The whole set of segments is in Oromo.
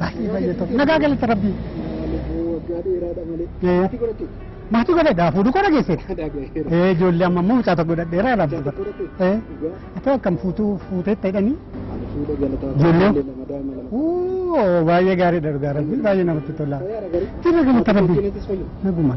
baay'ee tokko nagaa galata rabbii maatii godhadha fuudhu godha geesse ijoollee amma immoo mucaa tokko godhadheera laabsuudha haa akkam fuuteetta jedhanii ijoollee baay'ee gaariidha dhugaa rabbii baay'ee namatti tola jira galata rabbii naguma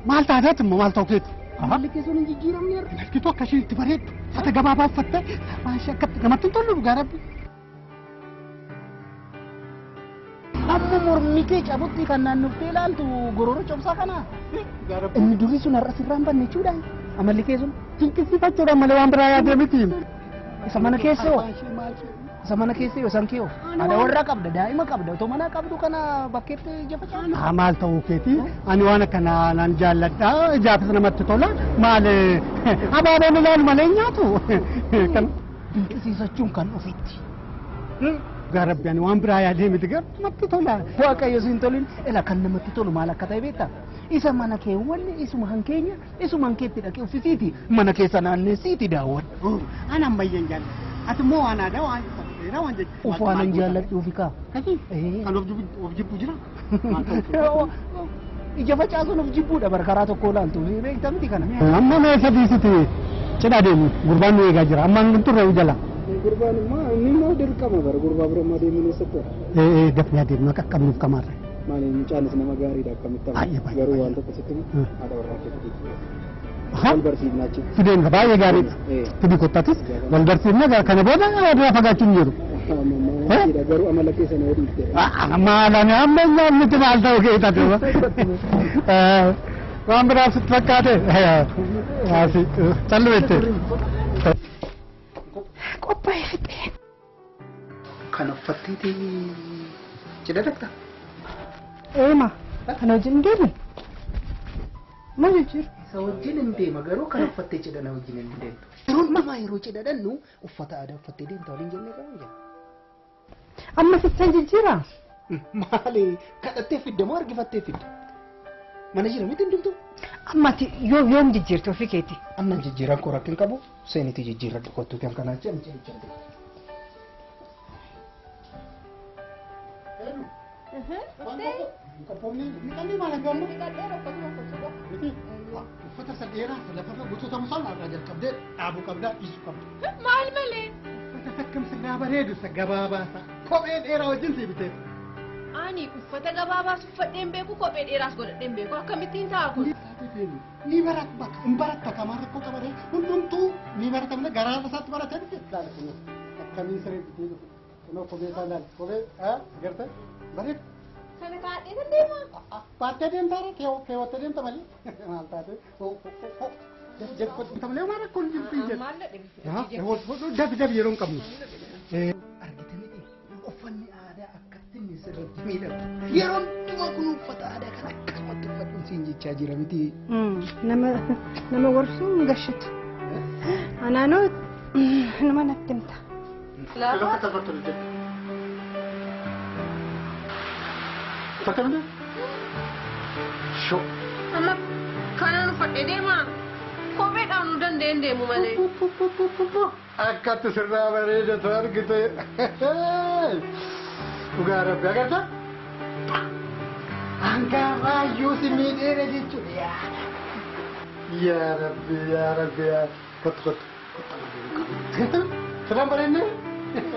maal taateet immoo maal ta'u keetu Malli keessoon hin jijjiiramneerra. Malkitu akkasii itti bareeddu uffata gabaabaa uffattee maashii akkatti gamatti hin tollu dhugaa rabbi. Amma mormi kee cabutti kan naannoftee ilaaltu gorora cobsaa kana. Inni durii sun har'a sirraan banne jechuudha. Amalli kee sun dinqisiifachuudhaan malee waan biraa yaadee miti. Isa mana keessa yoo. Isa mana keessa yoo san kee yoo. Haadha warraa qabda daa'ima qabda otoo mana qabdu kana bakkeetti jafachaa. Maal ta'uu keeti ani waan akkanaa naan jaalladha ijaafis namatti tola maal abaabeen ilaalu malee nyaatu. Dinqisiifachuun kan ofitti. Garabbi ani waan biraa yaadee miti gar namatti tola. Waaqayyo siin tolin ila kan namatti tolu maal akka ta'e beektaa? Isa mana kee wanni isuma hankeenya isuma hankeetti dhaqee uffisiiti mana keessa naannessiiti daawwadhu. Ani ammayyan jaalladha. Ati immoo waan aadaa waan dheeraa waan jechuudha. Of waan hin jaalladhuufi kaa. Kan of jibbu jira. Ija facaasuun of jibbuudha barkaraa tokko ilaaltu beektaa miti kana. Amma mee sadiisiti cidha deemu gurbaan nu eegaa jira ammaan kun turre jala. Gurbaan immoo inni immoo dirqama bara gurbaa bira ammaa deemuu eessatti. Dafnee adeemnu akka qabnuuf kamaarra. Maali mucaanis nama gaariidha akkamitti garuu waan tokko sitti haadha warraa keessatti. Wal barsiifna achi. Fideen baay'ee gaariidha. Fidii kottatis wal barsiifna kana booda irraa fagaachuun jiru. Garuu amala keessa na dhiifte. Maalaan amma nyaanni maal ta'u keessa duuba. Waan biraa sitti fakkaate callu jettee. Qophaa'ee fixee. Kan uffatteeti cidha dhaqxa. Eema kana wajjin deemu. Maal jechuudha? Isa wajjin hin deema garuu kan uffattee cidha na wajjin hin deemtu. Yeroo namaa yeroo cidha dhannu uffata aadaa uffattee deemta waliin jennee qaban jira. Amma sittan jijjiiraa? Maali kadhattee fidde moo argifattee fidde? Mana jira miti hundumtu? Ammati yoom jijjiirte ofii keeti? Amnan jijjiiran koo rakkin qabu seenitii jijjiirradhu kottuu kan kanaa jedhamu jedhu. Uffata sadeeraa lafarra gosoota musalmaa irraa jalqabdee dhaabuu qabdaa dhiisuu qabda. Maal malee? Uffata akkam sirraa bareedu isa gabaabaasa kophee dheeraa wajjin si bitee. Ani uffata gabaabaas uffadheen beeku kophee dheeraas godhadheen beeku akkamittiin ta'a kun? Ni baratta kamaan rakkoo qabatee hundumtuu ni baratamne garaa isaatti baratee dhufe. Akkamiin siree bitee dhufe. Kunoo kophee isaa ilaali kophee agartee bareedu. Kana kaadhee deema. Baattee deemtaa keewwattee deemta malee maal taate jajjabbatta malee waan rakkoon jirti jedhu. Maal dhadhe? Dabi yeroo hin qabnu. Argite miti uffanni aadaa akkatti inni sirriitti miidhagu. Yeroo hundumaa kun uffata aadaa kan akkasumatti uffadhuun siin jechaa jira miti. Nama gorsuu hin gashitu. Anaanoo nama natti himta. Lafa. Fakkaatu shoo. Amma kanan uffadhee deema. Kopheedhaan nu dandeenye deemu malee. Akkatti sirraa bareedatu argite. Dhugaa rabbi agarta. Hangaafayyuu si miidheera jechuudha. Yaa rabbi. Kottu. Sirraan bareedne?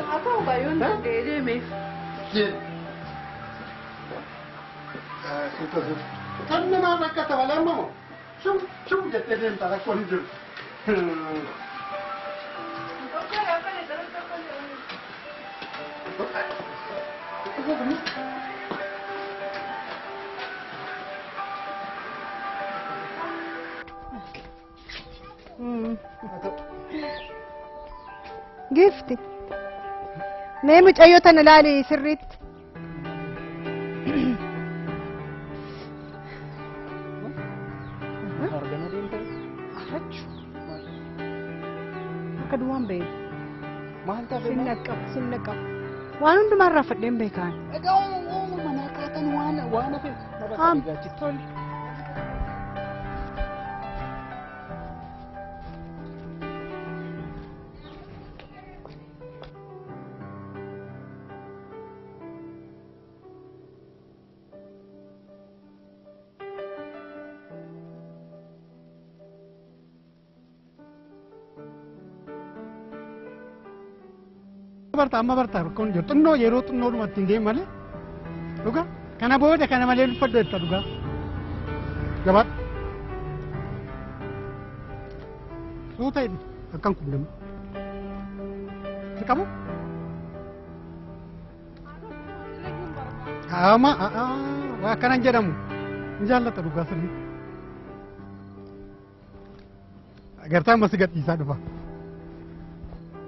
Haa ta'u baay'oon danda'ee deemeef. Kan nama rakkata malee ammoo shum jettee deemta rakkoon hin jiru. Gifti. Mee mucayyoo tana ilaali sirriitti. akka duwwaan ba'e. Maal ta'e? Sin naqqab. Waan hundumaa irraa fadheen beekaan. Egaa uumama manaa kaatan waan hafe. Tole. Amma bartaa kun jirtu xinnoo yeroo xinnoo dhumatti hin deemu malee dhugaa kana booda kana malee uffadhu jetta dhugaa gabaat suuta hin akkan kun deemu si qabu ama waa akkanan jedhamu hin jaallata dhugaa sirri agartaa amma si gadhiisaa dhufa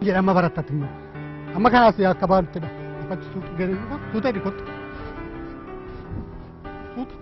jedhama barattatti immoo amma kanas akka baaluttidha. Suuta di kottu. Suuta.